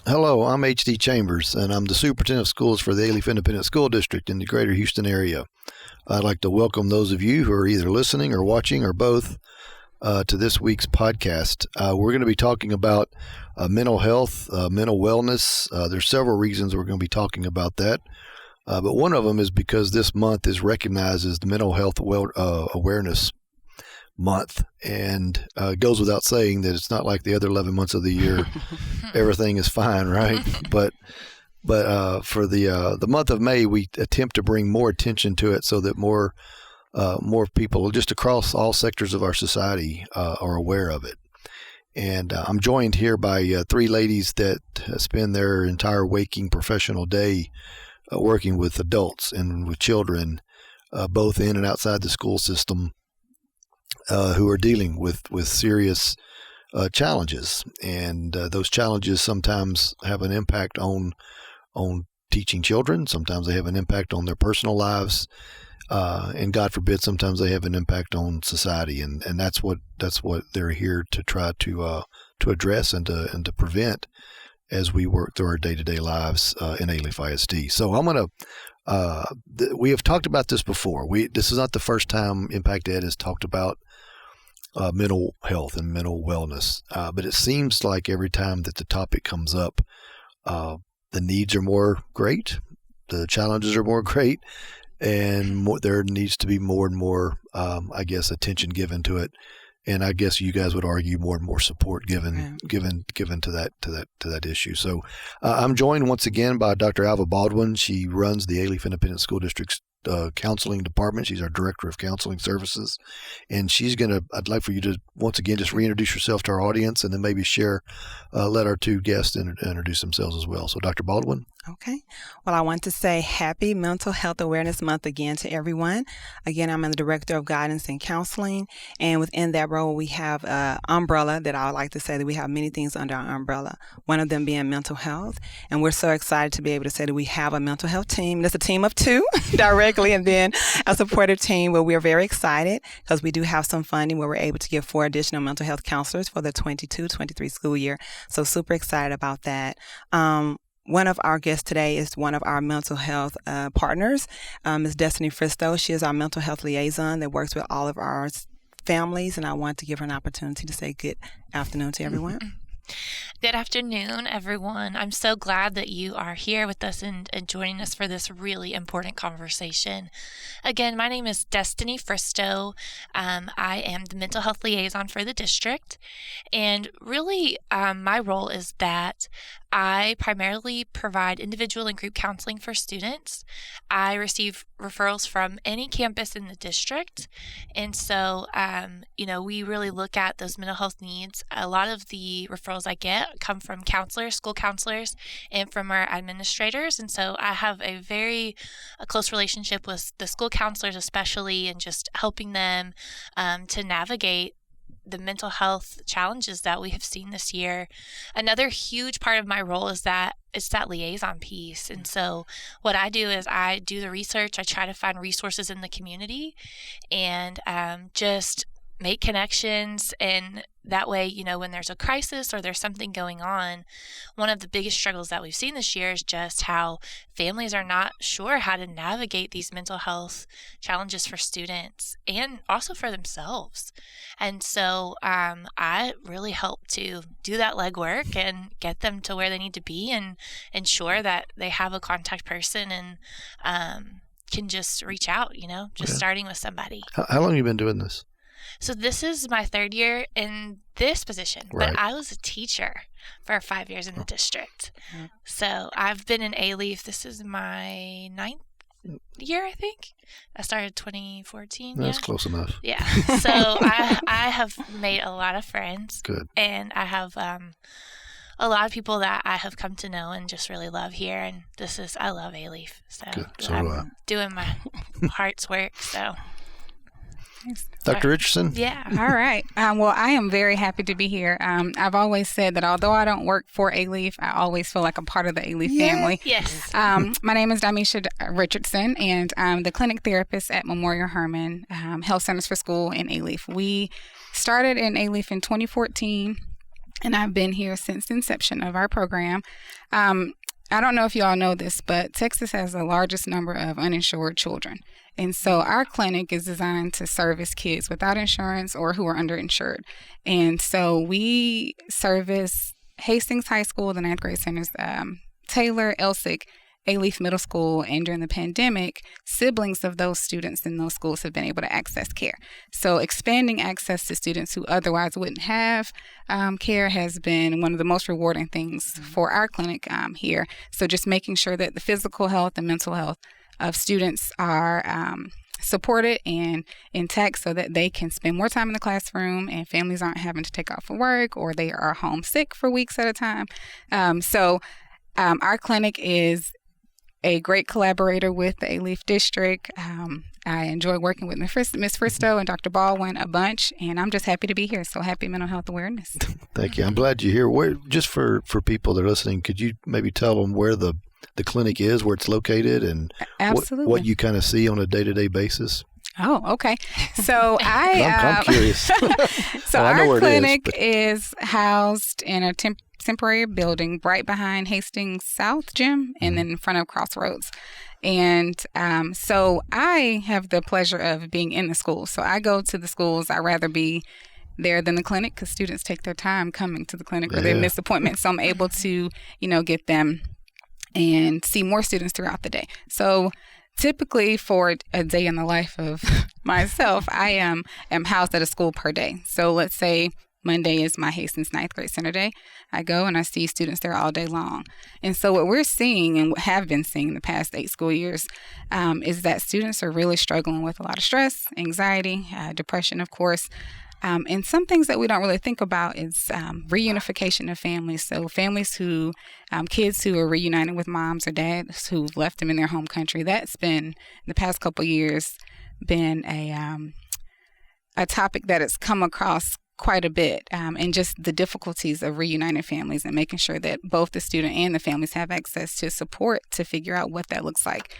Hello, I'm HD Chambers, and I'm the Superintendent of Schools for the Alief Independent School District in the Greater Houston area. I'd like to welcome those of you who are either listening or watching or both to this week's podcast. We're going to be talking about mental health, mental wellness. There's several reasons we're going to be talking about that, but one of them is because this month is recognized as the Mental Health Awareness Month, and it goes without saying that it's not like the other 11 months of the year everything is fine, right? But for the month of May, we attempt to bring more attention to it so that more people just across all sectors of our society are aware of it. And I'm joined here by three ladies that spend their entire waking professional day working with adults and with children, both in and outside the school system, who are dealing with serious challenges. And those challenges sometimes have an impact on teaching children. Sometimes they have an impact on their personal lives. And God forbid, sometimes they have an impact on society. And that's what they're here to try to address and to prevent as we work through our day-to-day lives in Alief ISD. So I'm going to we have talked about this before. This is not the first time ImpactED has talked about mental health and mental wellness, but it seems like every time that the topic comes up, the needs are more great, the challenges are more great, and there needs to be more and more, attention given to it. And I guess you guys would argue more and more support given to that issue. So I'm joined once again by Dr. Alvia Baldwin. She runs the Alief Independent School District's counseling department. She's our director of counseling services, and I'd like for you to once again just reintroduce yourself to our audience, and then maybe let our two guests introduce themselves as well. So Dr. Baldwin. Okay. Well, I want to say happy Mental Health Awareness Month again to everyone. Again, I'm the Director of Guidance and Counseling, and within that role, we have an umbrella that I would like to say that we have many things under our umbrella, one of them being mental health. And we're so excited to be able to say that we have a mental health team. It's a team of two directly, and then a supportive team where we're very excited because we do have some funding where we're able to get 4 additional mental health counselors for the 22-23 school year. So super excited about that. One of our guests today is one of our mental health partners, Ms. Destiny Fristoe. She is our mental health liaison that works with all of our families, and I want to give her an opportunity to say good afternoon to everyone. Good afternoon, everyone. I'm so glad that you are here with us and joining us for this really important conversation. Again, my name is Destiny Fristoe. I am the mental health liaison for the district, and really my role is that I primarily provide individual and group counseling for students. I receive referrals from any campus in the district, and so we really look at those mental health needs. A lot of the referrals I get come from counselors, school counselors, and from our administrators, and so I have a very close relationship with the school counselors especially, and just helping them to navigate the mental health challenges that we have seen this year. Another huge part of my role is that it's that liaison piece. And so what I do is I do the research. I try to find resources in the community and just make connections. And that way, when there's a crisis or there's something going on, one of the biggest struggles that we've seen this year is just how families are not sure how to navigate these mental health challenges for students and also for themselves. And so I really help to do that legwork and get them to where they need to be and ensure that they have a contact person and can just reach out, starting with somebody. How long have you been doing this? So this is my 3rd year in this position, right. But I was a teacher for 5 years in the district. So I've been in Alief. This is my 9th year, I think. I started 2014. That's close enough. Yeah. So I have made a lot of friends. Good. And I have a lot of people that I have come to know and just really love here. And I love Alief. So, I'm doing my heart's work. So. Dr. Richardson? Yeah. All right. Well, I am very happy to be here. I've always said that although I don't work for Alief, I always feel like I'm part of the Alief family. Yes. My name is MyMisha Richardson, and I'm the clinic therapist at Memorial Hermann Health Centers for School in Alief. We started in Alief in 2014. and I've been here since the inception of our program. I don't know if you all know this, but Texas has the largest number of uninsured children. And so our clinic is designed to service kids without insurance or who are underinsured. And so we service Hastings High School, the 9th grade centers, Taylor, Elsick, Alief Middle School, and during the pandemic, siblings of those students in those schools have been able to access care. So expanding access to students who otherwise wouldn't have care has been one of the most rewarding things for our clinic here. So just making sure that the physical health and mental health of students are supported and intact so that they can spend more time in the classroom and families aren't having to take off from work or they are homesick for weeks at a time. Our clinic is a great collaborator with the Alief District. I enjoy working with Ms. Fristoe and Dr. Baldwin a bunch, and I'm just happy to be here. So happy Mental Health Awareness. Thank you. I'm glad you're here. Where, just for people that are listening, could you maybe tell them where the clinic is, where it's located, and what you kind of see on a day-to-day basis? Oh, okay. So I'm curious. So our clinic is housed in a temporary building right behind Hastings South Gym and then in front of Crossroads. And so I have the pleasure of being in the schools. So I go to the schools. I'd rather be there than the clinic because students take their time coming to the clinic or they miss appointments. So I'm able to, get them and see more students throughout the day. So typically for a day in the life of myself, I am housed at a school per day. So let's say Monday is my Hastings 9th grade center day. I go and I see students there all day long. And so what we're seeing and have been seeing the past 8 school years is that students are really struggling with a lot of stress, anxiety, depression, of course. And some things that we don't really think about is reunification of families. So families kids who are reuniting with moms or dads who've left them in their home country. That's been, the past couple of years, been a topic that has come across quite a bit, and just the difficulties of reuniting families and making sure that both the student and the families have access to support to figure out what that looks like.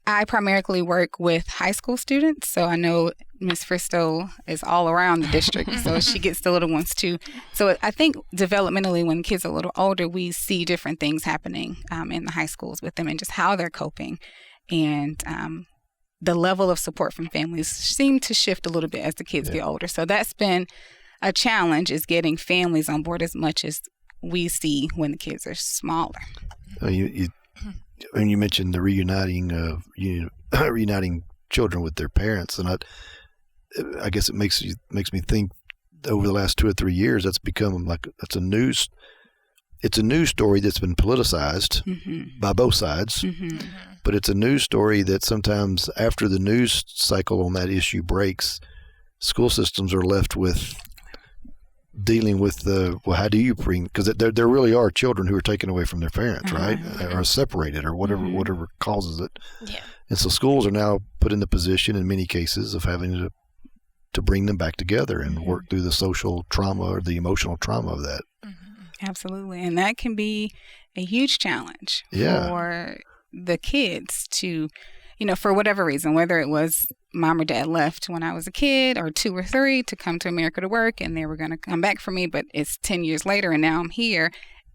I primarily work with high school students, so I know Ms. Fristoe is all around the district, so she gets the little ones too. So I think developmentally, when kids are a little older, we see different things happening in the high schools with them and just how they're coping. And the level of support from families seem to shift a little bit as the kids get older. So that's been a challenge, is getting families on board as much as we see when the kids are smaller. You mentioned the reuniting children with their parents, and I guess it makes me think over the last 2 or 3 years that's become it's a news story that's been politicized by both sides, but it's a news story that sometimes after the news cycle on that issue breaks, school systems are left with dealing with how do you bring, because there really are children who are taken away from their parents, right? Or separated or whatever causes it. Yeah. And so schools are now put in the position in many cases of having to bring them back together and work through the social trauma or the emotional trauma of that. Absolutely. And that can be a huge challenge for the kids to, for whatever reason, whether it was mom or dad left when I was a kid or 2 or 3 to come to America to work and they were going to come back for me, but it's 10 years later and now I'm here,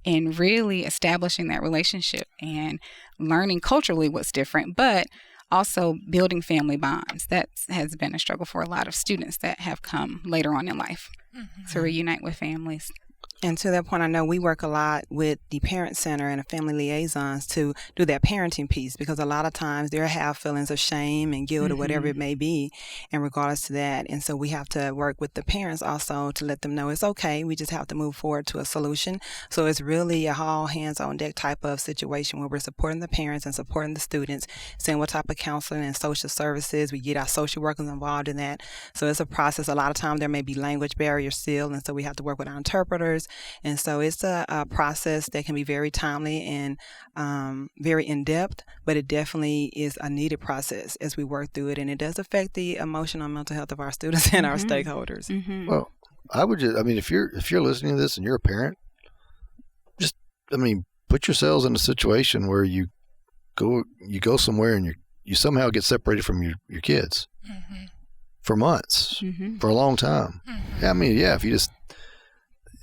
and really establishing that relationship and learning culturally what's different, but also building family bonds. That has been a struggle for a lot of students that have come later on in life to reunite with families. And to that point, I know we work a lot with the Parent Center and the Family Liaisons to do that parenting piece, because a lot of times they have feelings of shame and guilt or whatever it may be in regards to that. And so we have to work with the parents also to let them know it's okay. We just have to move forward to a solution. So it's really a all hands on deck type of situation where we're supporting the parents and supporting the students, saying what type of counseling and social services. We get our social workers involved in that. So it's a process. A lot of times there may be language barriers still, and so we have to work with our interpreters. And so it's a process that can be very timely and very in-depth, but it definitely is a needed process as we work through it. And it does affect the emotional and mental health of our students and our stakeholders. Well, if you're listening to this and you're a parent, put yourselves in a situation where you go somewhere and you somehow get separated from your kids for months, for a long time. If you just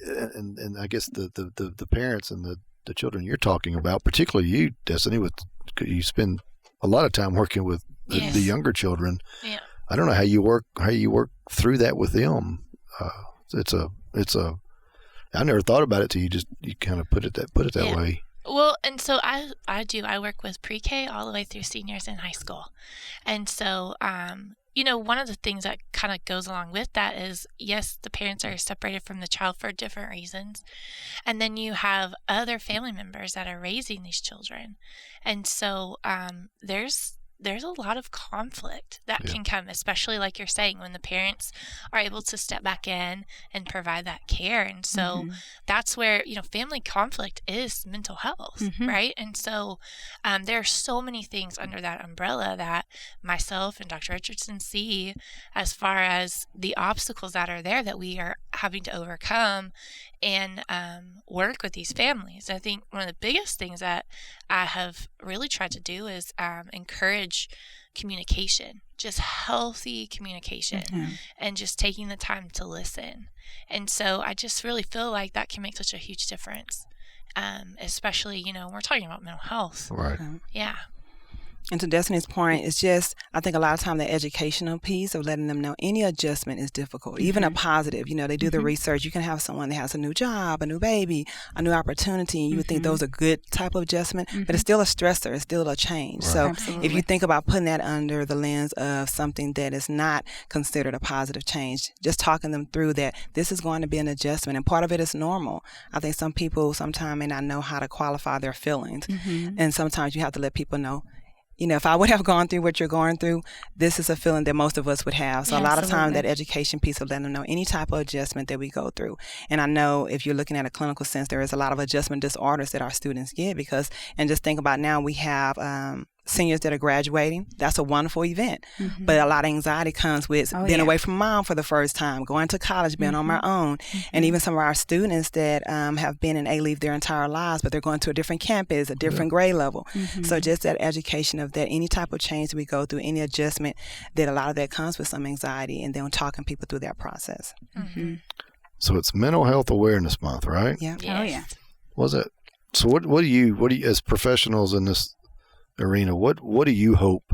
and I guess the parents and the children you're talking about, particularly you, Destiny, you spend a lot of time working with the younger children. Yeah. I don't know how you work through that with them. I never thought about it till you kind of put it that way. Well, and so I work with pre-K all the way through seniors in high school. And so, one of the things that kind of goes along with that is, yes, the parents are separated from the child for different reasons. And then you have other family members that are raising these children. And so there's a lot of conflict that can come, especially like you're saying, when the parents are able to step back in and provide that care. And so that's where, family conflict is mental health, right? And so there are so many things under that umbrella that myself and Dr. Richardson see as far as the obstacles that are there that we are having to overcome and work with these families. I think one of the biggest things that I have really tried to do is encourage communication, just healthy communication, and just taking the time to listen. And so I just really feel like that can make such a huge difference, especially, when we're talking about mental health. Right. Yeah. And to Destiny's point, it's just, I think a lot of time the educational piece of letting them know any adjustment is difficult, even a positive. They do the research. You can have someone that has a new job, a new baby, a new opportunity, and you would think those are good type of adjustment, but it's still a stressor. It's still a change. Right. So if you think about putting that under the lens of something that is not considered a positive change, just talking them through that this is going to be an adjustment, and part of it is normal. I think some people sometimes may not know how to qualify their feelings, and sometimes you have to let people know, if I would have gone through what you're going through, this is a feeling that most of us would have. So a lot of time that education piece of letting them know any type of adjustment that we go through. And I know if you're looking at a clinical sense, there is a lot of adjustment disorders that our students get and just think about now we have seniors that are graduating. That's a wonderful event. But a lot of anxiety comes with being away from mom for the first time, going to college, being on my own. And even some of our students that have been in Alief their entire lives, but they're going to a different campus, a different grade level. So just that education of that, any type of change we go through, any adjustment, that a lot of that comes with some anxiety, and then talking people through that process. So it's Mental Health Awareness Month, right? Yeah. Yes. Oh, yeah. Was it? So what do you, as professionals in this arena, what do you hope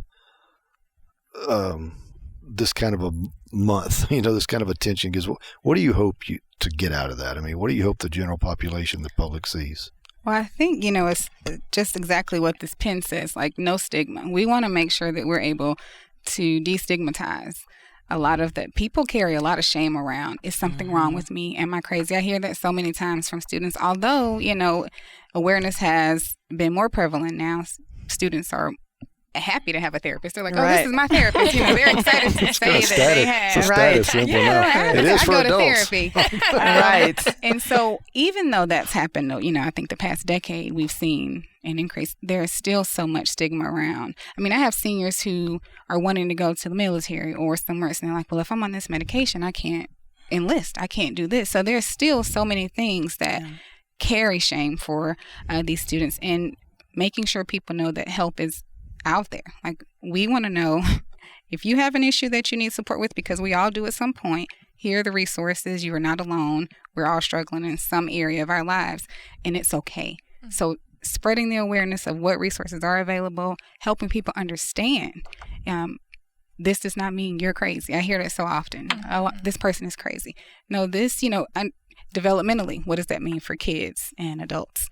this kind of a month, this kind of attention gives? What do you hope to get out of that? I mean, what do you hope the general population, the public sees? Well, I think, it's just exactly what this pen says, like no stigma. We want to make sure that we're able to destigmatize a lot of that. People carry a lot of shame around. Is something wrong with me? Am I crazy? I hear that so many times from students. Although, awareness has been more prevalent now, students are happy to have a therapist. They're like, this is my therapist. They're excited to say that they have. It's a status symbol now. It is for adults. I go to therapy. Right. And so even though that's happened, I think the past decade we've seen an increase, there is still so much stigma around. I mean, I have seniors who are wanting to go to the military or somewhere else, and they're like, well, if I'm on this medication, I can't enlist. I can't do this. So there's still so many things that carry shame for these students, and making sure people know that help is out there. Like, we want to know if you have an issue that you need support with, because we all do at some point. Here are the resources. You are not alone. We're all struggling in some area of our lives, and it's okay. So spreading the awareness of what resources are available, helping people understand this does not mean you're crazy. I hear that so often. Oh, this person is crazy. No, this, developmentally, what does that mean for kids and adults?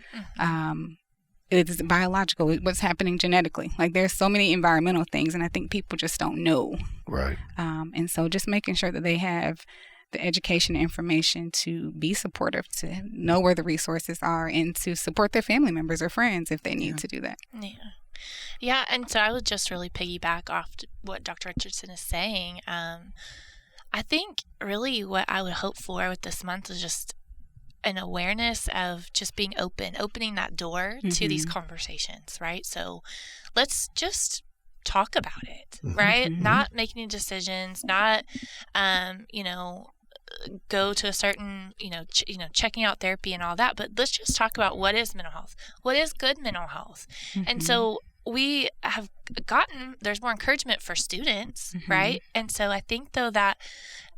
It is biological, what's happening genetically. Like, there's so many environmental things, and I think people just don't know. Right. And so just making sure that they have the education and information to be supportive, to know where the resources are, and to support their family members or friends if they need to do that. Yeah, and so I would just really piggyback off what Dr. Richardson is saying. I think really what I would hope for with this month is just an awareness of just being opening that door to these conversations, right? So let's just talk about it, right? Not making decisions, not, go to a certain, checking out therapy and all that, but let's just talk about what is mental health, what is good mental health. And so we have there's more encouragement for students, right? And so I think though that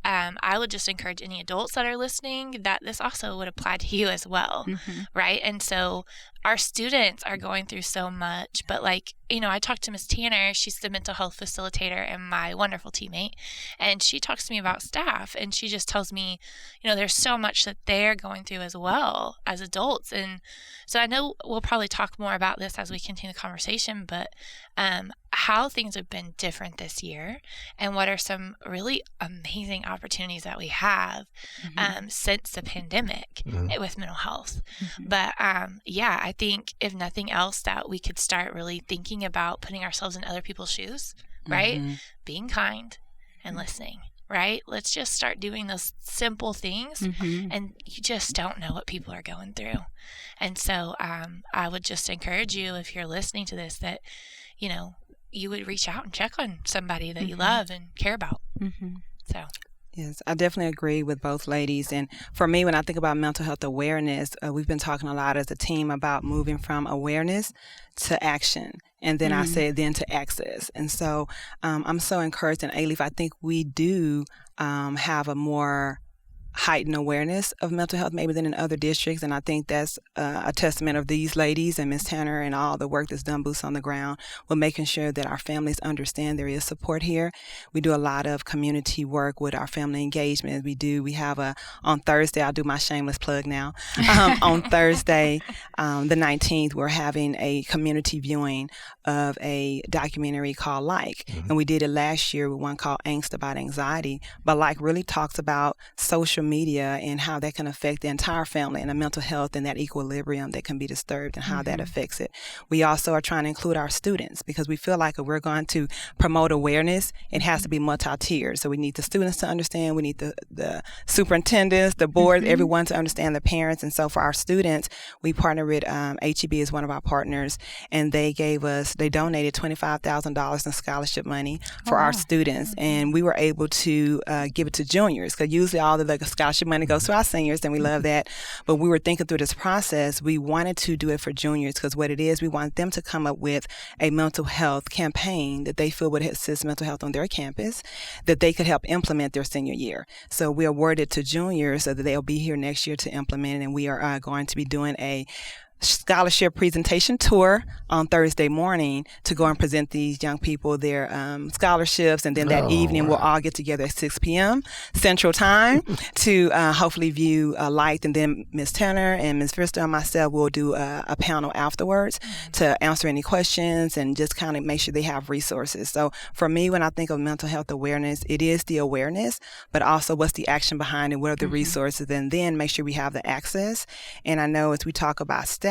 I would just encourage any adults that are listening that this also would apply to you as well, right? And so our students are going through so much, but I talked to Miss Tanner. She's the mental health facilitator and my wonderful teammate, and she talks to me about staff, and she just tells me, there's so much that they're going through as well as adults. And so I know we'll probably talk more about this as we continue the conversation, but how things have been different this year and what are some really amazing opportunities that we have since the pandemic with mental health. But I think if nothing else that we could start really thinking about putting ourselves in other people's shoes, right? Being kind and listening, right? Let's just start doing those simple things, and you just don't know what people are going through. And so I would just encourage you, if you're listening to this, that you would reach out and check on somebody that you love and care about. So yes, I definitely agree with both ladies. And for me, when I think about mental health awareness, we've been talking a lot as a team about moving from awareness to action. And then I said then to access. And so I'm so encouraged in Alief. I think we do have a more heightened awareness of mental health maybe than in other districts. And I think that's a testament of these ladies and Ms. Tanner and all the work that's done boots on the ground with making sure that our families understand there is support here. We do a lot of community work with our family engagement. We have on Thursday, I'll do my shameless plug now. On Thursday, the 19th, we're having a community viewing of a documentary called Like. And we did it last year with one called Angst About Anxiety. But Like really talks about social media and how that can affect the entire family and the mental health and that equilibrium that can be disturbed and how that affects it. We also are trying to include our students because we feel like if we're going to promote awareness, it has to be multi-tiered. So we need the students to understand, we need the superintendents, the board, everyone to understand, the parents. And so for our students, we partner with HEB is one of our partners, and they donated $25,000 in scholarship money for our students. And we were able to give it to juniors because usually all the scholarship money goes to our seniors, and we love that. But we were thinking through this process, we wanted to do it for juniors because what it is, we want them to come up with a mental health campaign that they feel would assist mental health on their campus, that they could help implement their senior year. So we awarded to juniors so that they'll be here next year to implement it, and we are going to be doing a scholarship presentation tour on Thursday morning to go and present these young people their scholarships, and then that evening we'll all get together at 6 p.m. Central Time to hopefully view Light, and then Ms. Tanner and Ms. Fristoe and myself will do a panel afterwards to answer any questions and just kind of make sure they have resources. So for me, when I think of mental health awareness, it is the awareness, but also what's the action behind it, what are the resources, and then make sure we have the access. And I know as we talk about staff,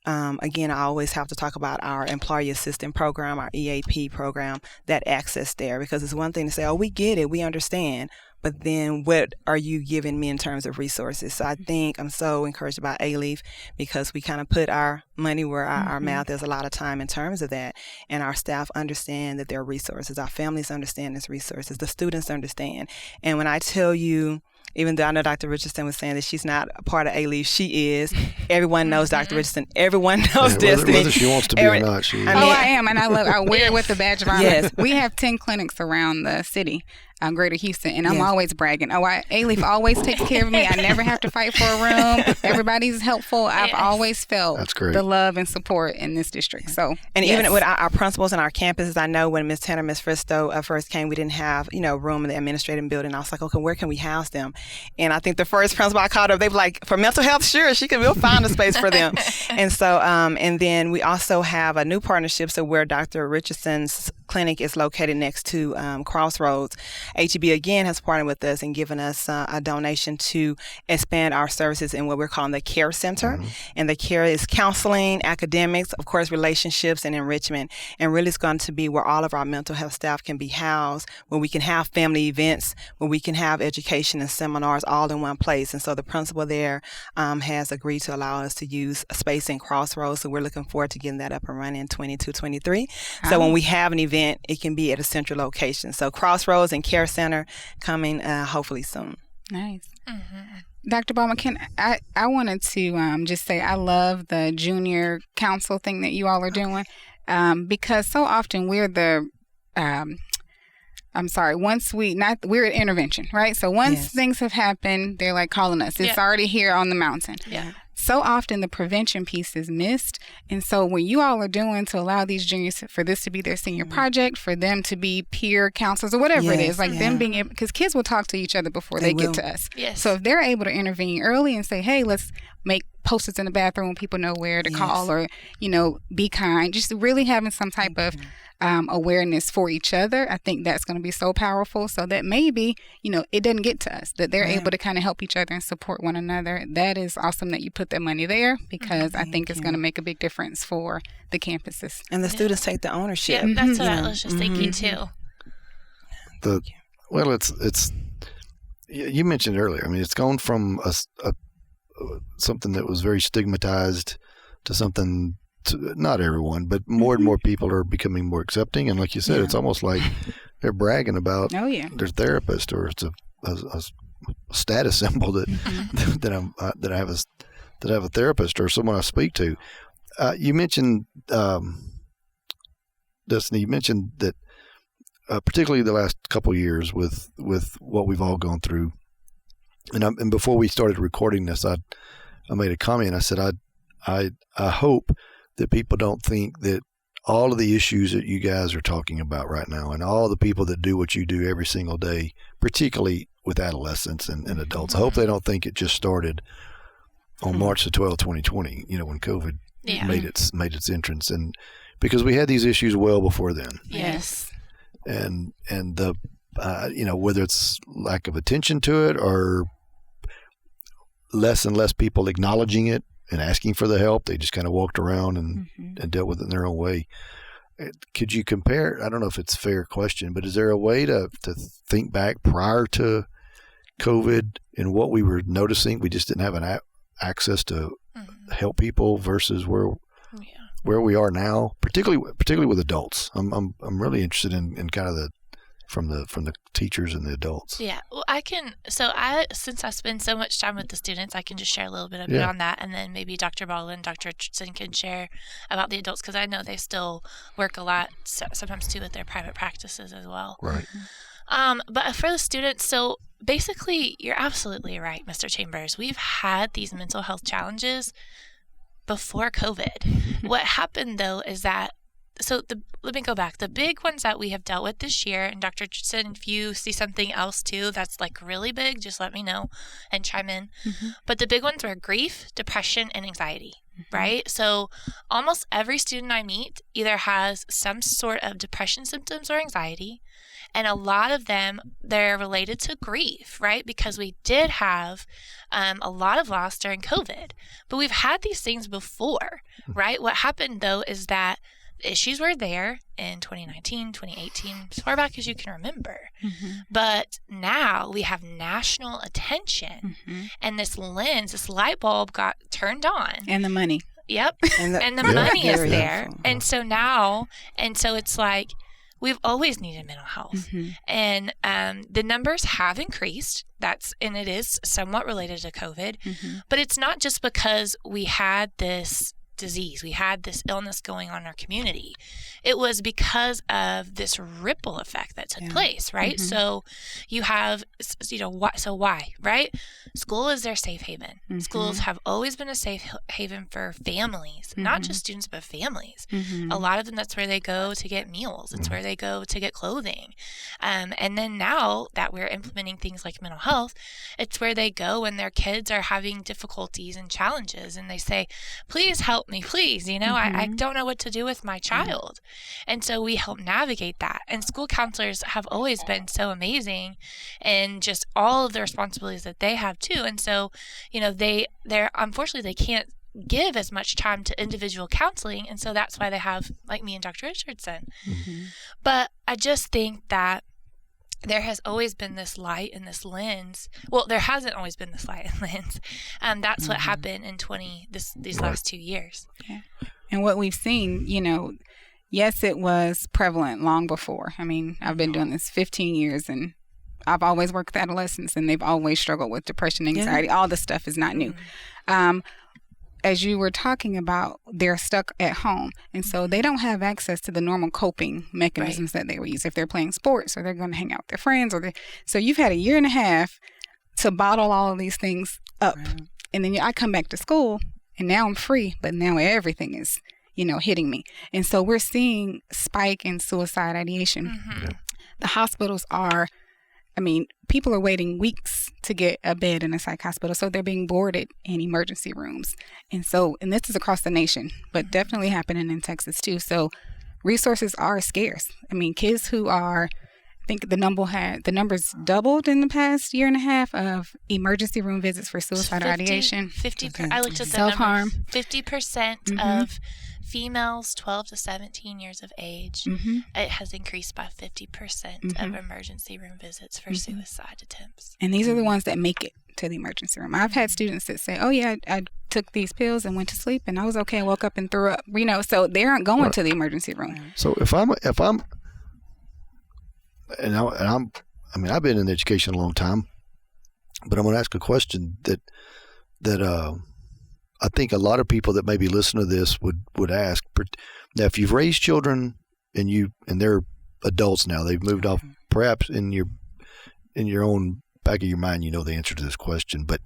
again, I always have to talk about our employee assistance program, our EAP program, that access there, because it's one thing to say, oh, we get it, we understand, but then what are you giving me in terms of resources? So I think I'm so encouraged about Alief because we kind of put our money where our mouth is a lot of time in terms of that, and our staff understand that there are resources, our families understand there's resources, the students understand. And when I tell you, even though I know Dr. Richardson was saying that she's not a part of Alief, she is. Everyone knows Dr. Richardson. Everyone knows Destiny. Whether she wants to be or not, she is. I am, and I wear it with the badge of honor. Yes. We have 10 clinics around the city, Greater Houston, and I'm always bragging. Alief always takes care of me. I never have to fight for a room. Everybody's helpful. I've always felt the love and support in this district. So, and even with our principals and our campuses, I know when Ms. Tanner and Ms. Fristoe first came, we didn't have room in the administrative building. I was like, okay, where can we house them? And I think the first principal I called up, they were like, for mental health, sure, we'll find a space for them. And so, and then we also have a new partnership, so where Dr. Richardson's clinic is located next to Crossroads. HEB again has partnered with us and given us a donation to expand our services in what we're calling the care center. And the care is counseling, academics, of course, relationships, and enrichment. And really it's going to be where all of our mental health staff can be housed, where we can have family events, where we can have education and seminars all in one place. And so the principal there has agreed to allow us to use a space in Crossroads. So we're looking forward to getting that up and running in 22-23. So when we have an event, it can be at a central location. So Crossroads and Care Center coming hopefully soon. Nice. Dr. Baldwin, I wanted to just say I love the junior council thing that you all are doing because so often we're the we're at intervention, right? So once things have happened, they're like calling us. It's already here on the mountain. Yeah. So often the prevention piece is missed. And so what you all are doing to allow these juniors for this to be their senior project, for them to be peer counselors or whatever it is, like them being able, because kids will talk to each other before they get to us. Yes. So if they're able to intervene early and say, hey, let's make post-its in the bathroom, people know where to call, or, be kind, just really having some type of awareness for each other, I think that's going to be so powerful, so that maybe, it doesn't get to us, that they're able to kind of help each other and support one another. That is awesome that you put that money there, because I think it's going to make a big difference for the campuses. And the students take the ownership. Yeah, that's what I was just thinking too. It's you mentioned earlier, I mean, it's gone from something that was very stigmatized to something, not everyone, but more and more people are becoming more accepting. And like you said, it's almost like they're bragging about their therapist, or it's a status symbol that that I have a therapist or someone I speak to. You mentioned Destiny. You mentioned that particularly the last couple of years with what we've all gone through. And before we started recording this, I made a comment. I said I hope that people don't think that all of the issues that you guys are talking about right now, and all the people that do what you do every single day, particularly with adolescents and adults, I hope they don't think it just started on March the 12th, 2020, when COVID made its entrance, and because we had these issues well before then. Yes. And the whether it's lack of attention to it, or less and less people acknowledging it and asking for the help, they just kind of walked around and dealt with it in their own way. Could you compare? I don't know if it's a fair question, but is there a way to think back prior to COVID and what we were noticing? We just didn't have access to help people versus where we are now, particularly with adults. I'm really interested in kind of from the teachers and the adults. Yeah, well, since I spend so much time with the students, I can just share a little bit of it on that, and then maybe Dr. Baldwin, Dr. Richardson can share about the adults, because I know they still work a lot, sometimes too, with their private practices as well. Right. But for the students, so basically, you're absolutely right, Mr. Chambers. We've had these mental health challenges before COVID. What happened though is that, let me go back. The big ones that we have dealt with this year, and Dr. Richardson, if you see something else too that's like really big, just let me know and chime in. But the big ones were grief, depression, and anxiety, right? So almost every student I meet either has some sort of depression symptoms or anxiety, and a lot of them, they're related to grief, right? Because we did have a lot of loss during COVID, but we've had these things before, right? What happened though is that the issues were there in 2019, 2018, as far back as you can remember. But now we have national attention, and this lens, this light bulb got turned on. And the money. Yep. And the money is there. And so it's like, we've always needed mental health. And the numbers have increased. And it is somewhat related to COVID. But it's not just because we had this disease, we had this illness going on in our community. It was because of this ripple effect that took place, right? So you have, why, right? School is their safe haven. Schools have always been a safe haven for families, not just students, but families. A lot of them, that's where they go to get meals. It's where they go to get clothing. And then now that we're implementing things like mental health, it's where they go when their kids are having difficulties and challenges, and they say, please help me, please. I don't know what to do with my child. And so we help navigate that. And school counselors have always been so amazing, and just all of the responsibilities that they have too. And so, they're unfortunately, they can't give as much time to individual counseling. And so that's why they have like me and Dr. Richardson. But I just think that there has always been this light and this lens. Well, there hasn't always been this light and lens. That's what happened in these last 2 years. Yeah. And what we've seen, yes, it was prevalent long before. I mean, I've been doing this 15 years, and I've always worked with adolescents, and they've always struggled with depression, anxiety. All this stuff is not new. as you were talking about, they're stuck at home. And so they don't have access to the normal coping mechanisms that they would use if they're playing sports or they're going to hang out with their friends. So you've had a year and a half to bottle all of these things up. Right. And then I come back to school and now I'm free, but now everything is, hitting me. And so we're seeing spike in suicide ideation. Mm-hmm. The hospitals people are waiting weeks to get a bed in a psych hospital, so they're being boarded in emergency rooms. And this is across the nation, but definitely happening in Texas too. So resources are scarce. Kids who are, I think the numbers doubled in the past year and a half of emergency room visits for suicide ideation. 50%. I looked at the self-harm. 50% of females 12 to 17 years of age, it has increased by 50% of emergency room visits for suicide attempts. And these are the ones that make it to the emergency room. I've had students that say, oh yeah, I took these pills and went to sleep and I was okay. I woke up and threw up, so they aren't going to the emergency room. So I've been in education a long time, but I'm going to ask a question that I think a lot of people that maybe listen to this would ask. Now, if you've raised children and they're adults now, they've moved off, perhaps in your own back of your mind, you know the answer to this question. But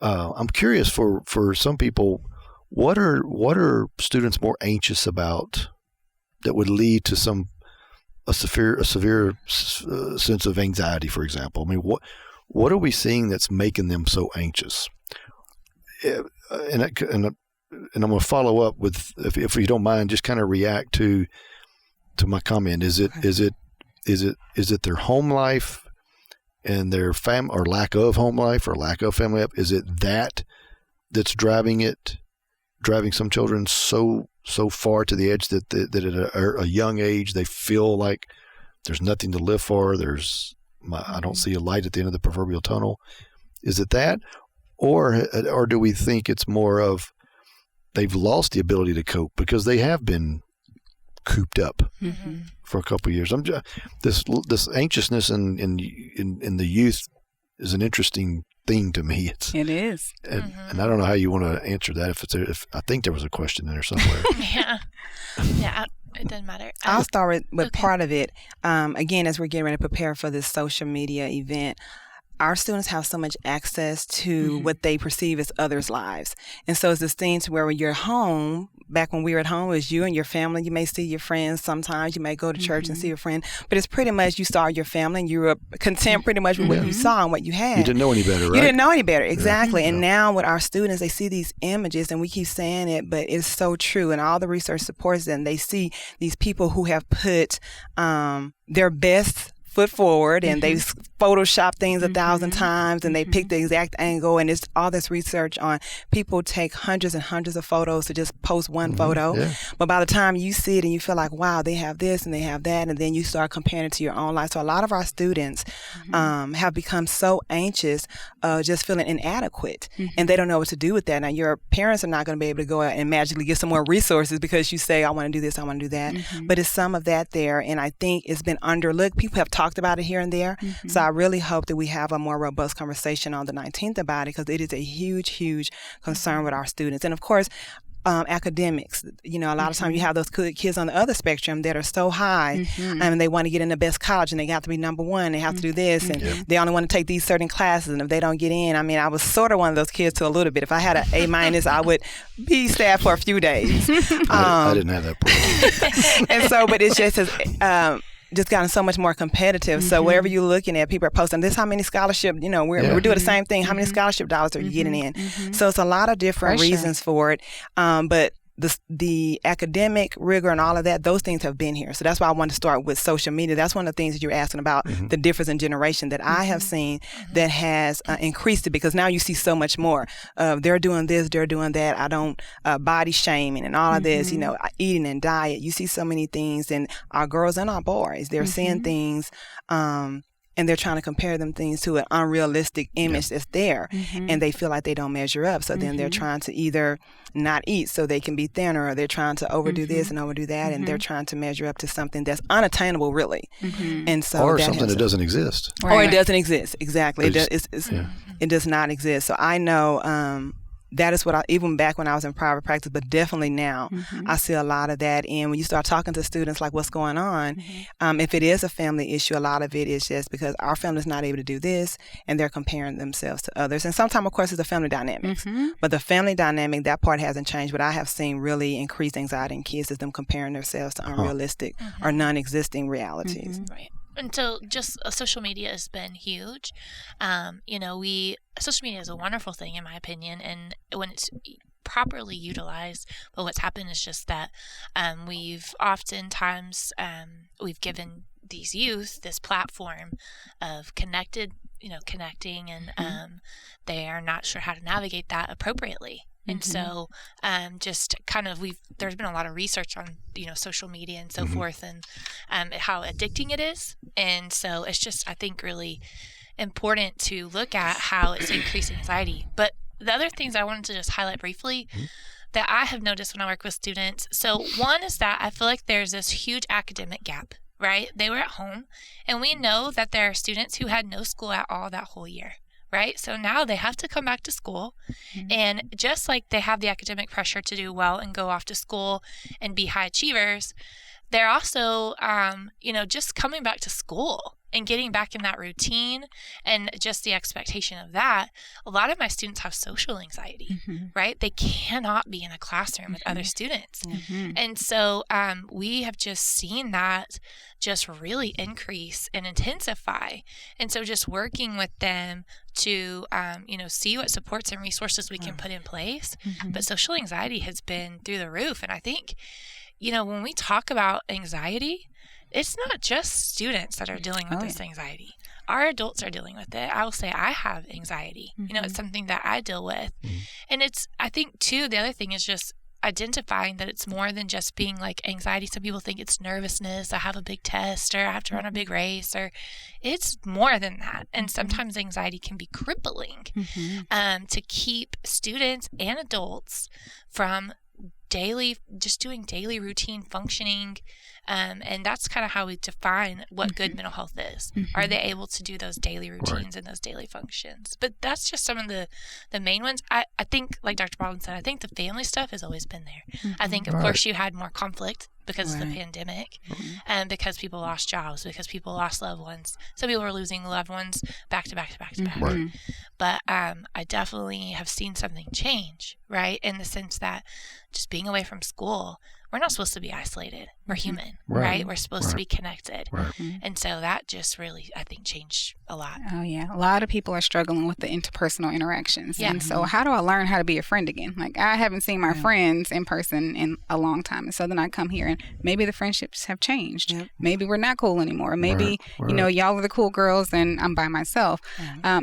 I'm curious for some people, what are students more anxious about that would lead to a severe sense of anxiety, for example? What are we seeing that's making them so anxious? And I'm going to follow up with, if you don't mind, just kind of react to my comment. Is it their home life and their or lack of home life or lack of family life? Is it that's driving some children so far to the edge that at a young age they feel like there's nothing to live for? I don't see a light at the end of the proverbial tunnel. Is it that? Or do we think it's more of they've lost the ability to cope because they have been cooped up for a couple of years? This anxiousness in the youth is an interesting thing to me. It is, and I don't know how you want to answer that. If I think there was a question in there somewhere. Yeah. It doesn't matter. I'll start with part of it. Again, as we're getting ready to prepare for this social media event, our students have so much access to what they perceive as others' lives. And so it's this thing to where when you're home, back when we were at home, it was you and your family. You may see your friends sometimes. You may go to church and see your friend. But it's pretty much you saw your family and you were content pretty much with what you saw and what you had. You didn't know any better, right? You didn't know any better, exactly. And now with our students, they see these images, and we keep saying it, but it's so true. And all the research supports them. They see these people who have put their best foot forward, and they Photoshop things 1,000 times, and they pick the exact angle, and it's all this research on people take hundreds and hundreds of photos to just post one photo. Yeah. But by the time you see it and you feel like, wow, they have this and they have that, and then you start comparing it to your own life. So a lot of our students have become so anxious, just feeling inadequate, and they don't know what to do with that. Now, your parents are not going to be able to go out and magically get some more resources because you say, I want to do this, I want to do that. But it's some of that there, and I think it's been underlooked. People have talked about it here and there. So I really hope that we have a more robust conversation on the 19th about it, because it is a huge, huge concern with our students. And of course, academics, a lot of times you have those kids on the other spectrum that are so high and they want to get in the best college and they have to be number one. They have to do this and they only want to take these certain classes. And if they don't get in, I was sort of one of those kids to a little bit. If I had an A-, I would be sad for a few days. I didn't have that problem. And so, but it's just gotten so much more competitive. So wherever you're looking at, people are posting this, how many scholarship, we're doing the same thing. How many scholarship dollars are you getting in? So it's a lot of different reasons for it. But the academic rigor and all of that, those things have been here. So that's why I wanted to start with social media. That's one of the things that you're asking about, the difference in generation that I have seen that has increased it, because now you see so much more. They're doing this, they're doing that. I don't body shaming and all of this, eating and diet. You see so many things, and our girls and our boys, they're seeing things and they're trying to compare them things to an unrealistic image that's there, and they feel like they don't measure up. So then they're trying to either not eat so they can be thinner, or they're trying to overdo this and overdo that, and they're trying to measure up to something that's unattainable, really. And so or something that doesn't exist. Or it doesn't exist, exactly. It does not exist. So I know that is what even back when I was in private practice, but definitely now, I see a lot of that. And when you start talking to students like what's going on, if it is a family issue, a lot of it is just because our family's not able to do this, and they're comparing themselves to others. And sometimes, of course, it's the family dynamics. But the family dynamic, that part hasn't changed. But I have seen really increased anxiety in kids is them comparing themselves to unrealistic or non-existing realities. Right. And so just social media has been huge. Social media is a wonderful thing, in my opinion, and when it's properly utilized, but what's happened is just that we've oftentimes we've given these youth this platform of connecting, and they are not sure how to navigate that appropriately. And so just kind of there's been a lot of research on, social media and so forth, and how addicting it is. And so it's just, I think, really important to look at how it's increasing anxiety. But the other things I wanted to just highlight briefly that I have noticed when I work with students. So one is that I feel like there's this huge academic gap, right? They were at home, and we know that there are students who had no school at all that whole year. Right? So now they have to come back to school, and just like they have the academic pressure to do well and go off to school and be high achievers, they're also, just coming back to school and getting back in that routine and just the expectation of that. A lot of my students have social anxiety, right? They cannot be in a classroom with other students. And so we have just seen that just really increase and intensify. And so just working with them to, see what supports and resources we can put in place. But social anxiety has been through the roof. And I think, when we talk about anxiety, it's not just students that are dealing with this anxiety. Our adults are dealing with it. I will say I have anxiety. It's something that I deal with. And I think, too, the other thing is just identifying that it's more than just being like anxiety. Some people think it's nervousness. I have a big test, or I have to run a big race, or it's more than that. And sometimes anxiety can be crippling to keep students and adults from doing daily routine functioning. And that's kind of how we define what good mental health is. Are they able to do those daily routines and those daily functions? But that's just some of the main ones. I think, like Dr. Baldwin said, I think the family stuff has always been there. I think, of course, you had more conflict because of the pandemic, and because people lost jobs, because people lost loved ones. Some people were losing loved ones back to back to back to back. But I definitely have seen something change, right? In the sense that just being away from school, we're not supposed to be isolated. We're human, right? We're supposed to be connected. And so that just really, I think, changed a lot. Oh, yeah. A lot of people are struggling with the interpersonal interactions. And so how do I learn how to be a friend again? Like, I haven't seen my friends in person in a long time. And so then I come here and maybe the friendships have changed. Maybe we're not cool anymore. Maybe, y'all are the cool girls and I'm by myself.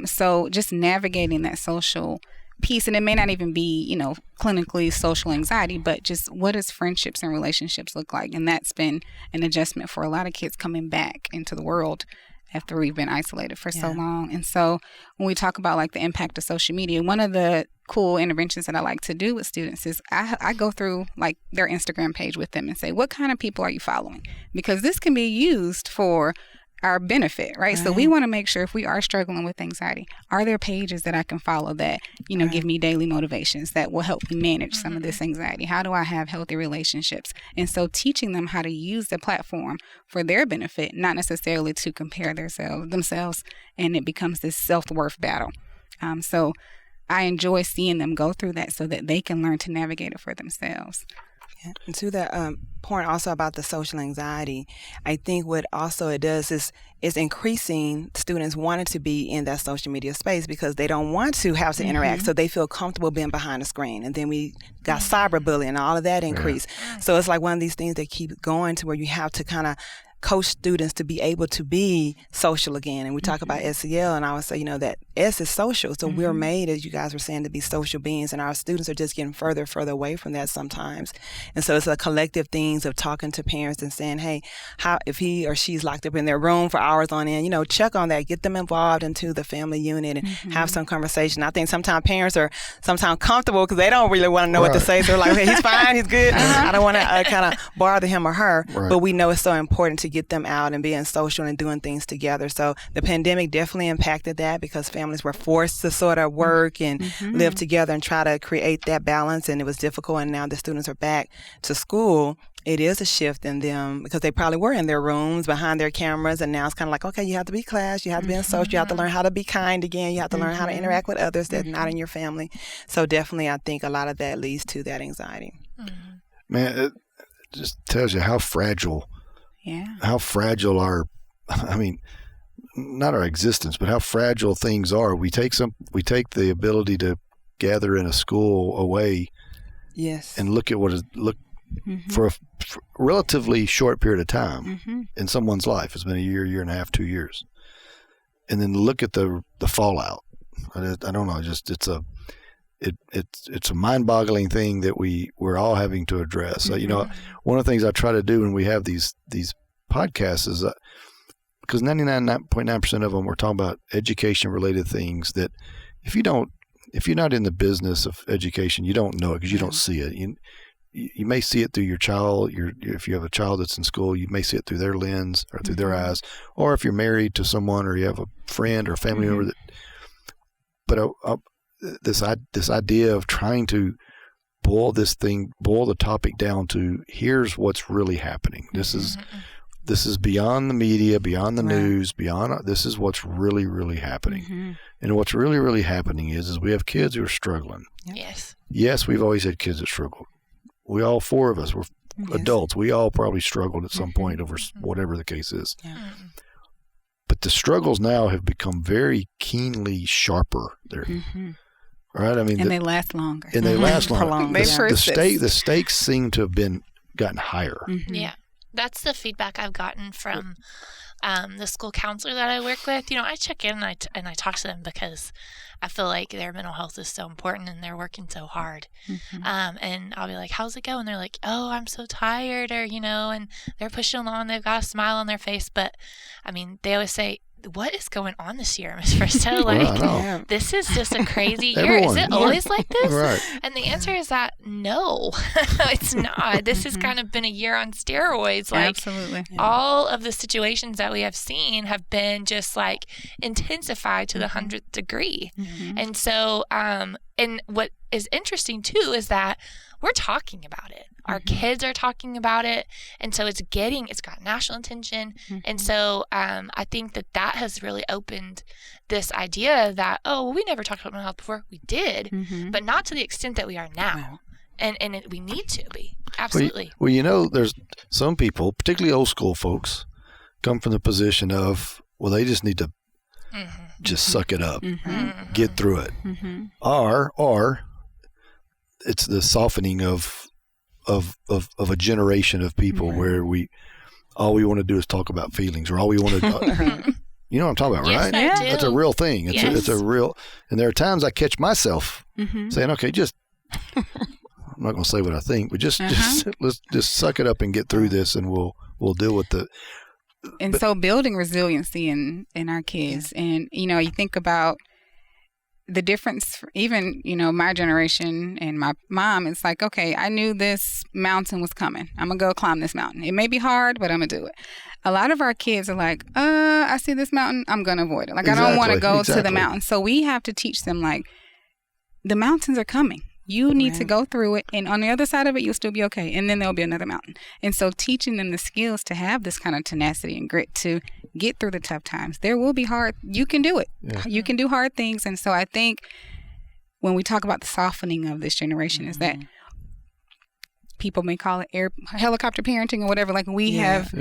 So just navigating that social piece, and it may not even be, clinically social anxiety, but just what does friendships and relationships look like? And that's been an adjustment for a lot of kids coming back into the world after we've been isolated for so long. And so when we talk about like the impact of social media, one of the cool interventions that I like to do with students is I go through like their Instagram page with them and say, what kind of people are you following? Because this can be used for our benefit, right? So we want to make sure if we are struggling with anxiety, are there pages that I can follow that, give me daily motivations that will help me manage some of this anxiety? How do I have healthy relationships? And so teaching them how to use the platform for their benefit, not necessarily to compare themselves, and it becomes this self-worth battle. So I enjoy seeing them go through that so that they can learn to navigate it for themselves. And to that point also about the social anxiety, I think what also it does is increasing students wanting to be in that social media space because they don't want to have to interact, so they feel comfortable being behind the screen. And then we got cyberbullying and all of that increase. So it's like one of these things that keep going to where you have to kind of coach students to be able to be social again. And we talk about SEL, and I would say, that S is social. So we're made, as you guys were saying, to be social beings, and our students are just getting further and further away from that sometimes. And so it's a collective things of talking to parents and saying, hey, how if he or she's locked up in their room for hours on end, check on that, get them involved into the family unit and have some conversation. I think sometimes parents are comfortable because they don't really want to know what to say. So they're like, hey, he's fine, he's good. I don't want to kind of bother him or her. But we know it's so important to get them out and being social and doing things together. So the pandemic definitely impacted that because families were forced to sort of work and live together and try to create that balance, and it was difficult. And now the students are back to school. It is a shift in them because they probably were in their rooms behind their cameras, and now it's kind of like, okay, you have to be class, you have to be in social, you have to learn how to be kind again, you have to learn how to interact with others that are not in your family. So definitely, I think a lot of that leads to that anxiety. Man, it just tells you how fragile not our existence, but how fragile things are. We take the ability to gather in a school away, and look at for a relatively short period of time in someone's life. It's been a year and a half, 2 years, and then look at the fallout. I don't know. Just it's a mind-boggling thing that we're all having to address. You know, one of the things I try to do when we have these podcasts is because 99.9% of them we're talking about education-related things that if you're not in the business of education, you don't know it because you don't see it. You may see it through your child. If you have a child that's in school, you may see it through their lens or through their eyes. Or if you're married to someone or you have a friend or a family member But this idea of trying to boil the topic down to here's what's really happening. This is beyond the media, beyond the news, this is what's really, really happening. And what's really, really happening is we have kids who are struggling. Yes, we've always had kids that struggled. We all four of us were adults. We all probably struggled at some point over whatever the case is. But the struggles now have become very keenly sharper. Right? I mean, they last longer. And they last longer. The stakes seem to have gotten higher. Yeah. That's the feedback I've gotten from the school counselor that I work with. You know, I check in and I talk to them because I feel like their mental health is so important and they're working so hard. And I'll be like, how's it going? They're like, oh, I'm so tired, or, you know, and they're pushing along. They've got a smile on their face. But, I mean, they always say, what is going on this year, Ms. Fristoe? Like, this is just a crazy year. Is it always like this? Right. And the answer is that no, it's not. This has kind of been a year on steroids. Like, absolutely. All of the situations that we have seen have been just like intensified to the 100th degree. And so, and what is interesting too is that we're talking about it. Our kids are talking about it. And so it's got national attention. And so I think that has really opened this idea that, we never talked about mental health before. We did, but not to the extent that we are now. And we need to be. Absolutely. Well, you know, there's some people, particularly old school folks, come from the position of, they just need to just suck it up, get through it. Or it's the softening of a generation of people where all we want to do is talk about feelings, or all we want to you know what I'm talking about, right? Yes, I do. That's a real thing. It's a real, and there are times I catch myself saying, okay, I'm not going to say what I think, but just let's just suck it up and get through this, and we'll deal with the. So building resiliency in our kids, and you know, you think about the difference, even, you know, my generation and my mom, it's like, okay, I knew this mountain was coming. I'm going to go climb this mountain. It may be hard, but I'm going to do it. A lot of our kids are like, I see this mountain, I'm going to avoid it. Like, I don't want to go to the mountain. So we have to teach them, like, the mountains are coming. You need to go through it, and on the other side of it, you'll still be okay. And then there'll be another mountain. And so teaching them the skills to have this kind of tenacity and grit to get through the tough times. There will be hard. You can do it. Yeah. You can do hard things. And so I think when we talk about the softening of this generation is that people may call it helicopter parenting or whatever. Like, we have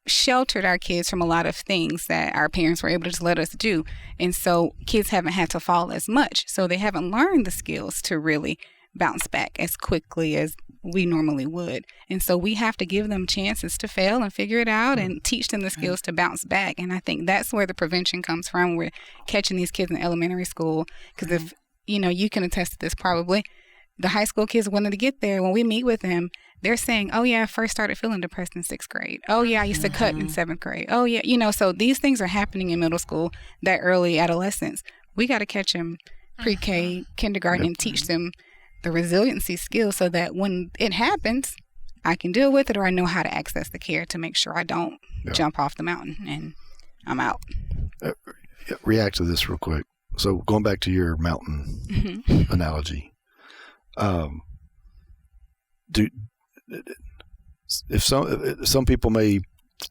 sheltered our kids from a lot of things that our parents were able to just let us do. And so kids haven't had to fall as much. So they haven't learned the skills to really bounce back as quickly as we normally would. And so we have to give them chances to fail and figure it out and teach them the skills to bounce back. And I think that's where the prevention comes from. We're catching these kids in elementary school. Because if, you know, you can attest to this probably, the high school kids wanted to get there. When we meet with them, they're saying, oh, yeah, I first started feeling depressed in 6th grade. Oh, yeah, I used to cut in 7th grade. Oh, yeah. You know, so these things are happening in middle school, that early adolescence. We got to catch them pre-K, kindergarten, and teach them the resiliency skills so that when it happens, I can deal with it, or I know how to access the care to make sure I don't jump off the mountain and I'm out. React to this real quick. So going back to your mountain analogy, if some people may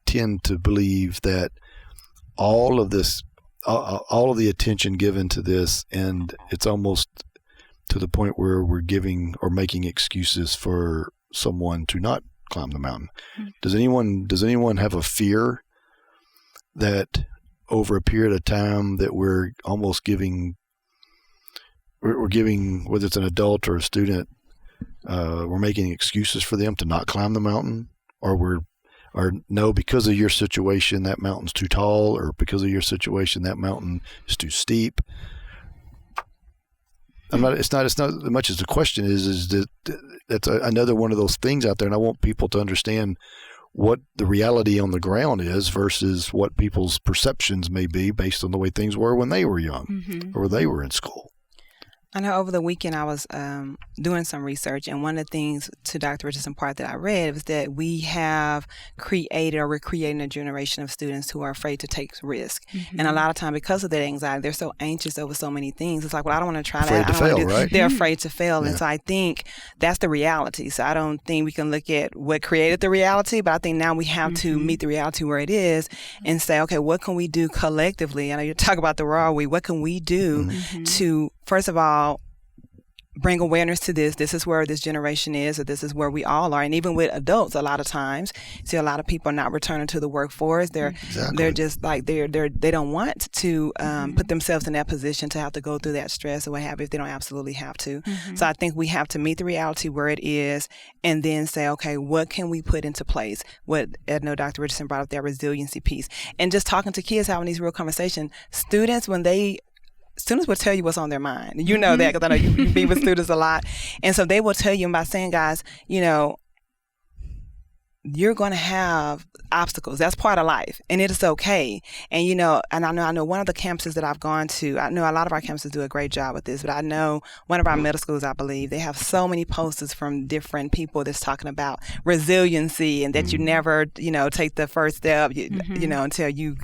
tend to believe that all of the attention given to this, and it's almost to the point where we're giving or making excuses for someone to not climb the mountain. Does anyone have a fear that over a period of time that we're almost giving, whether it's an adult or a student, we're making excuses for them to not climb the mountain, or no, because of your situation that mountain's too tall, or because of your situation that mountain is too steep? It's not as much as the question is that that's another one of those things out there, and I want people to understand what the reality on the ground is versus what people's perceptions may be based on the way things were when they were young or they were in school. I know over the weekend I was doing some research, and one of the things to Dr. Richardson's part that I read was that we have created, or we're creating, a generation of students who are afraid to take risk. And a lot of time, because of that anxiety, they're so anxious over so many things. It's like, well, I don't want to try that. Afraid to fail, right? They're afraid to fail. And so I think that's the reality. So I don't think we can look at what created the reality, but I think now we have to meet the reality where it is and say, okay, what can we do collectively? I know you talk about the raw we. What can we do to, first of all, bring awareness to this. This is where this generation is, or this is where we all are. And even with adults, a lot of times, see a lot of people are not returning to the workforce. They're just like they don't want to put themselves in that position to have to go through that stress or what have you if they don't absolutely have to. So I think we have to meet the reality where it is, and then say, okay, what can we put into place? What I know Dr. Richardson brought up, that resiliency piece, and just talking to kids, having these real conversations. Students will tell you what's on their mind. You know that, because I know you be with students a lot. And so they will tell you by saying, guys, you're going to have obstacles. That's part of life, and it is okay. And, and I know one of the campuses that I've gone to, I know a lot of our campuses do a great job with this, but I know one of our middle schools, I believe, they have so many posters from different people that's talking about resiliency, and that you never, take the first step, until you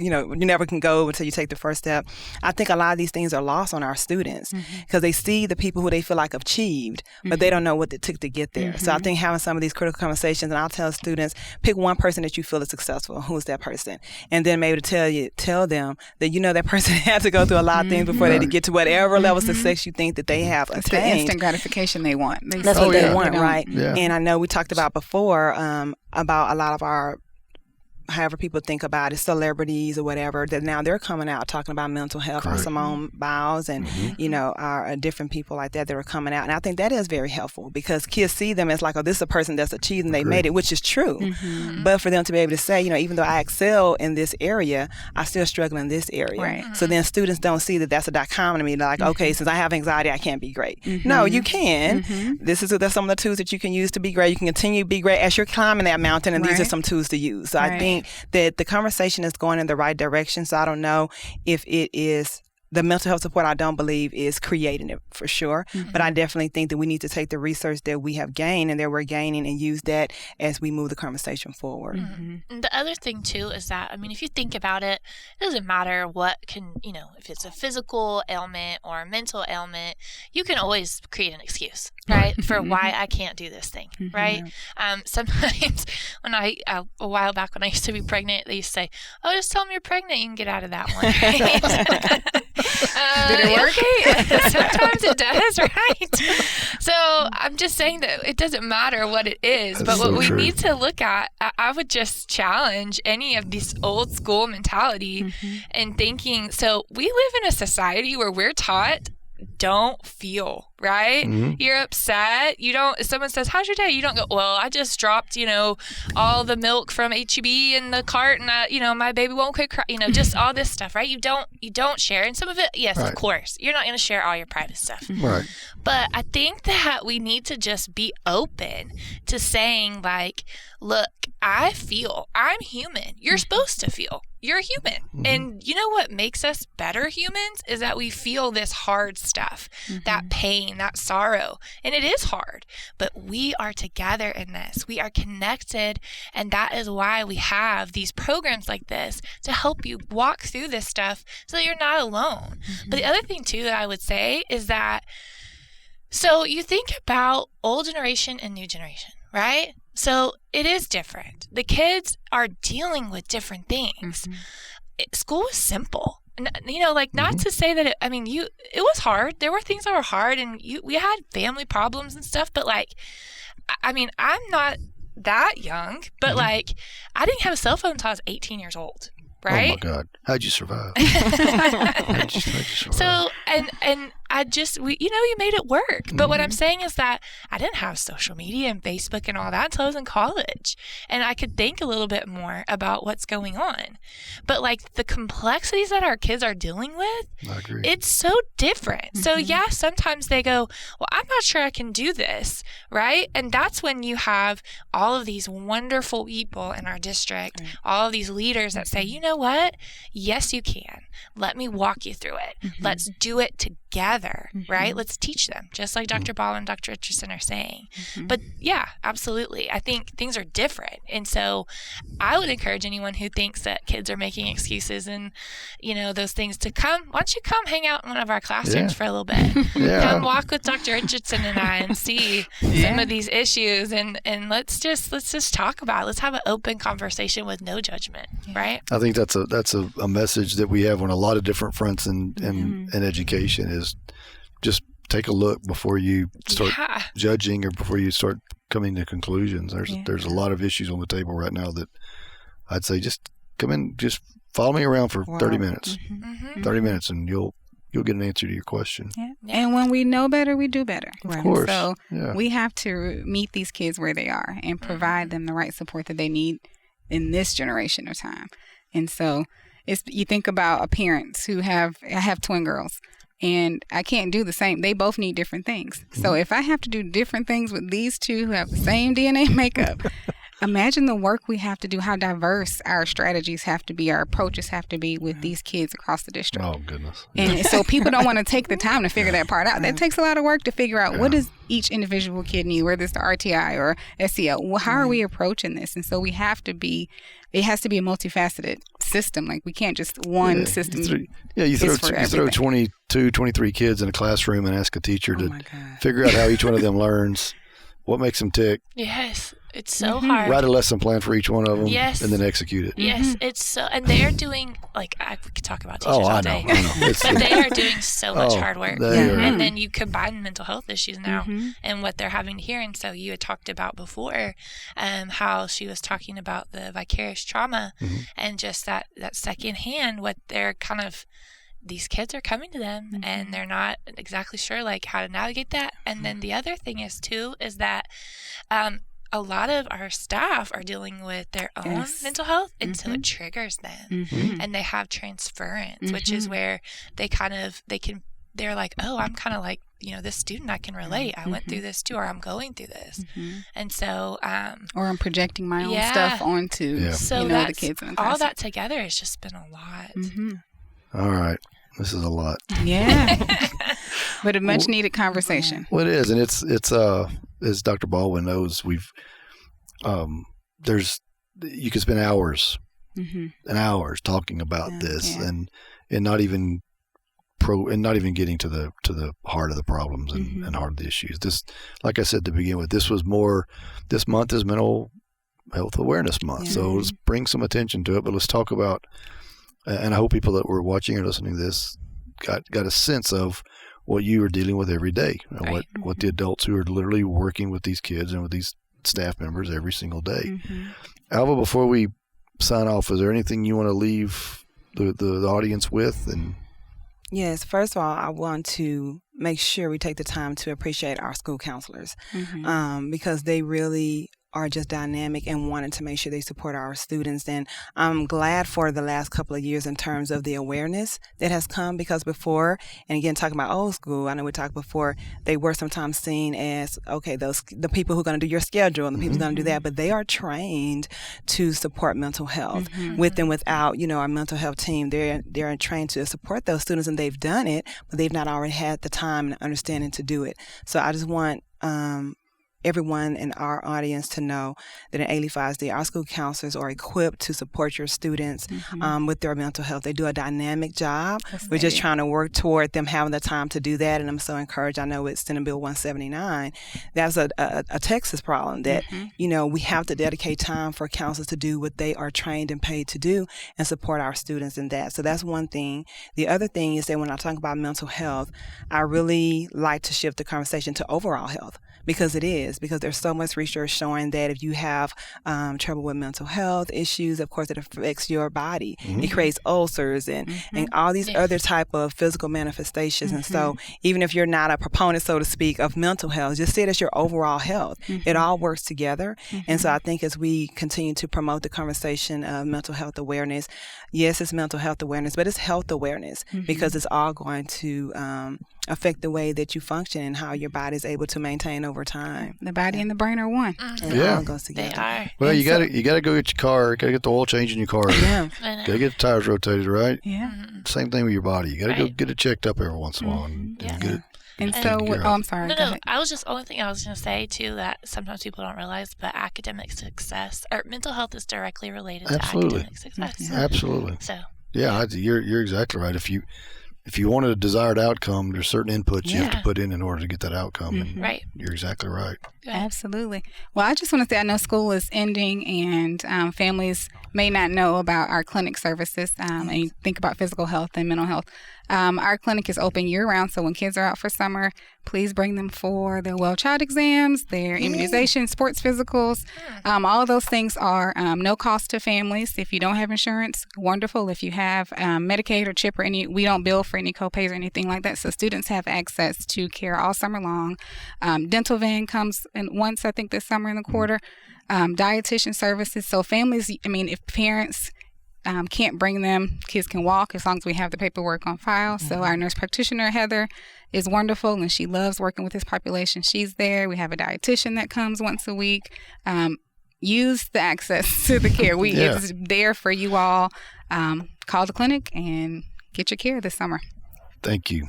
never can go until you take the first step. I think a lot of these things are lost on our students because they see the people who they feel like have achieved, but they don't know what it took to get there. So I think having some of these critical conversations, and I'll tell students, pick one person that you feel is successful. Who's that person? And then maybe to tell them that that person had to go through a lot of things before they get to whatever level of success you think that they have attained. The instant gratification they want. That's what they want, right? Yeah. And I know we talked about before about a lot of our, however people think about it, celebrities or whatever, that now they're coming out talking about mental health. Our Simone Biles and, our different people like that are coming out. And I think that is very helpful, because kids see them as like, oh, this is a person that's achieved and they made it, which is true. But for them to be able to say, even though I excel in this area, I still struggle in this area. Right. So then students don't see that that's a dichotomy. They're like, okay, since I have anxiety, I can't be great. No, you can. That's some of the tools that you can use to be great. You can continue to be great as you're climbing that mountain, and these are some tools to use. So I think that the conversation is going in the right direction. So I don't know if it is the mental health support. I don't believe is creating it for sure, but I definitely think that we need to take the research that we have gained and that we're gaining and use that as we move the conversation forward. And the other thing too is that, if you think about it, it doesn't matter what if it's a physical ailment or a mental ailment, you can always create an excuse, right, for why I can't do this thing, right? Sometimes when a while back when I used to be pregnant, they used to say, oh, just tell them you're pregnant, you can get out of that one, right? Did it work? Okay. Sometimes it does, right? So I'm just saying that it doesn't matter what it is, but what we need to look at, I would just challenge any of this old school mentality and thinking, so we live in a society where we're taught, don't feel, right? You're upset. You don't, if someone says, how's your day? You don't go, well, I just dropped, all the milk from HEB in the cart and, my baby won't quit crying, just all this stuff, right? You don't share. And some of it, yes, of course, you're not going to share all your private stuff. Right. But I think that we need to just be open to saying, like, look, I feel, I'm human. You're supposed to feel. You're human. And you know what makes us better humans is that we feel this hard stuff, that pain, pain, that sorrow. And it is hard, but we are together in this. We are connected. And that is why we have these programs like this to help you walk through this stuff so that you're not alone. But the other thing too that I would say is that, so you think about old generation and new generation, right? So it is different. The kids are dealing with different things. School was simple. Not to say that it was hard. There were things that were hard, and we had family problems and stuff, but I'm not that young, but I didn't have a cell phone until I was 18 years old. Right? Oh my God! How'd you survive? How'd you survive? So you made it work. But what I'm saying is that I didn't have social media and Facebook and all that until I was in college, and I could think a little bit more about what's going on. But the complexities that our kids are dealing with, I agree. It's so different. So yeah, sometimes they go, well, I'm not sure I can do this, right? And that's when you have all of these wonderful people in our district, all of these leaders that say, you know what? Yes, you can. Let me walk you through it. Let's do it together, right? Let's teach them, just like Dr. Baldwin and Dr. Richardson are saying. But yeah, absolutely. I think things are different. And so I would encourage anyone who thinks that kids are making excuses and, those things to come. Why don't you come hang out in one of our classrooms for a little bit? Come walk with Dr. Richardson and I and see some of these issues and let's just talk about it. Let's have an open conversation with no judgment, right? I think that's a message that we have on a lot of different fronts in education is just take a look before you start judging or before you start coming to conclusions. There's a lot of issues on the table right now that I'd say just come in, just follow me around for 30 minutes. 30 minutes and you'll get an answer to your question. Yeah. And when we know better, we do better. Of course. So we have to meet these kids where they are and provide them the right support that they need in this generation of time. And so you think about parents who I have twin girls, and I can't do the same. They both need different things. So if I have to do different things with these two who have the same DNA makeup, imagine the work we have to do, how diverse our strategies have to be, our approaches have to be with these kids across the district. Oh, goodness. And so people don't want to take the time to figure that part out. That takes a lot of work to figure out what does each individual kid need, whether it's the RTI or SEL. Well, how are we approaching this? And so it has to be a multifaceted system. We can't just one system. You throw 22, 23 kids in a classroom and ask a teacher to figure out how each one of them learns, what makes them tick. Yes. It's so hard. Write a lesson plan for each one of them and then execute it. Yes. It's so, and they are doing, we could talk about teachers all day. I know. But they are doing so much hard work. And then you combine mental health issues now and what they're having to hear. And so you had talked about before how she was talking about the vicarious trauma and just that secondhand, what they're kind of, these kids are coming to them and they're not exactly sure how to navigate that. And then the other thing is that a lot of our staff are dealing with their own mental health, and so it triggers them, and they have transference, which is where they're like, oh, I'm kind of like, this student, I can relate. I went through this too, or I'm going through this, and so or I'm projecting my own stuff onto the kids in the class. All that together has just been a lot. All right. This is a lot. Yeah. But a much needed conversation. Well, it is. And it's as Dr. Baldwin knows, you could spend hours and hours talking about this and not even getting to the heart of the problems and heart of the issues. This, like I said to begin with, this month is Mental Health Awareness Month. So let's bring some attention to it, but let's talk about, and I hope people that were watching or listening to this got a sense of what you are dealing with every day, what the adults who are literally working with these kids and with these staff members every single day. Alva, before we sign off, is there anything you want to leave the audience with? And yes, first of all, I want to make sure we take the time to appreciate our school counselors because they really are just dynamic and wanting to make sure they support our students. And I'm glad for the last couple of years in terms of the awareness that has come, because before, and again, talking about old school, I know we talked before, they were sometimes seen as, okay, the people who are going to do your schedule and the people who are going to do that, but they are trained to support mental health with and without, our mental health team. They're trained to support those students, and they've done it, but they've not already had the time and understanding to do it. So I just want everyone in our audience to know that in Alief ISD, our school counselors are equipped to support your students with their mental health. They do a dynamic job. We're just trying to work toward them having the time to do that, and I'm so encouraged. I know with Senate Bill 179, that's a Texas problem that, we have to dedicate time for counselors to do what they are trained and paid to do and support our students in that. So that's one thing. The other thing is that when I talk about mental health, I really like to shift the conversation to overall health. Because there's so much research showing that if you have trouble with mental health issues, of course, it affects your body. It creates ulcers and all these other type of physical manifestations. And so even if you're not a proponent, so to speak, of mental health, just see it as your overall health. It all works together. And so I think as we continue to promote the conversation of mental health awareness, yes, it's mental health awareness, but it's health awareness because it's all going to affect the way that you function and how your body is able to maintain over time. The body and the brain are one. And it all goes together. They are. Well, you got to go get your car. You got to get the oil change in your car. Yeah. Got to get the tires rotated, right? Yeah. Same thing with your body. You got to go get it checked up every once in a while and get it. And so, I'm sorry. No. Only thing I was going to say too that sometimes people don't realize, but academic success or mental health is directly related to academic success. Absolutely. So. Yeah, you're exactly right. If you want a desired outcome, there's certain inputs you have to put in order to get that outcome. And right. You're exactly right. Absolutely. Well, I just want to say I know school is ending, and families may not know about our clinic services. And you think about physical health and mental health. Our clinic is open year-round, so when kids are out for summer, please bring them for their well child exams, their immunization, sports physicals. All of those things are no cost to families. If you don't have insurance, wonderful. If you have Medicaid or CHIP or we don't bill for any copays or anything like that, so students have access to care all summer long. Dental van comes in once, I think, this summer in the quarter. Dietitian services. So families, if parents can't bring them, kids can walk as long as we have the paperwork on file. So our nurse practitioner, Heather, is wonderful, and she loves working with this population. She's there. We have a dietitian that comes once a week. Use the access to the care. It's there for you all. Call the clinic and get your care this summer. Thank you,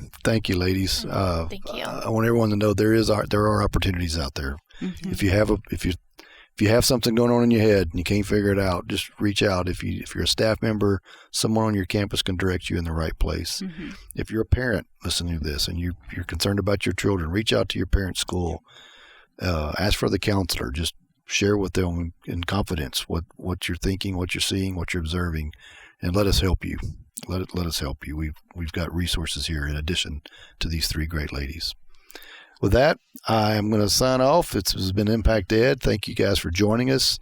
ladies. Thank you. I want everyone to know there are opportunities out there. If you have something going on in your head and you can't figure it out, just reach out. If you're a staff member, someone on your campus can direct you in the right place. If you're a parent listening to this and you're concerned about your children, reach out to your parent school. Ask for the counselor. Just share with them in confidence what you're thinking, what you're seeing, what you're observing, and let us help you. Let us help you. We've got resources here in addition to these three great ladies. With that, I'm going to sign off. This has been ImpactED. Thank you guys for joining us.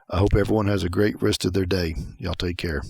I hope everyone has a great rest of their day. Y'all take care.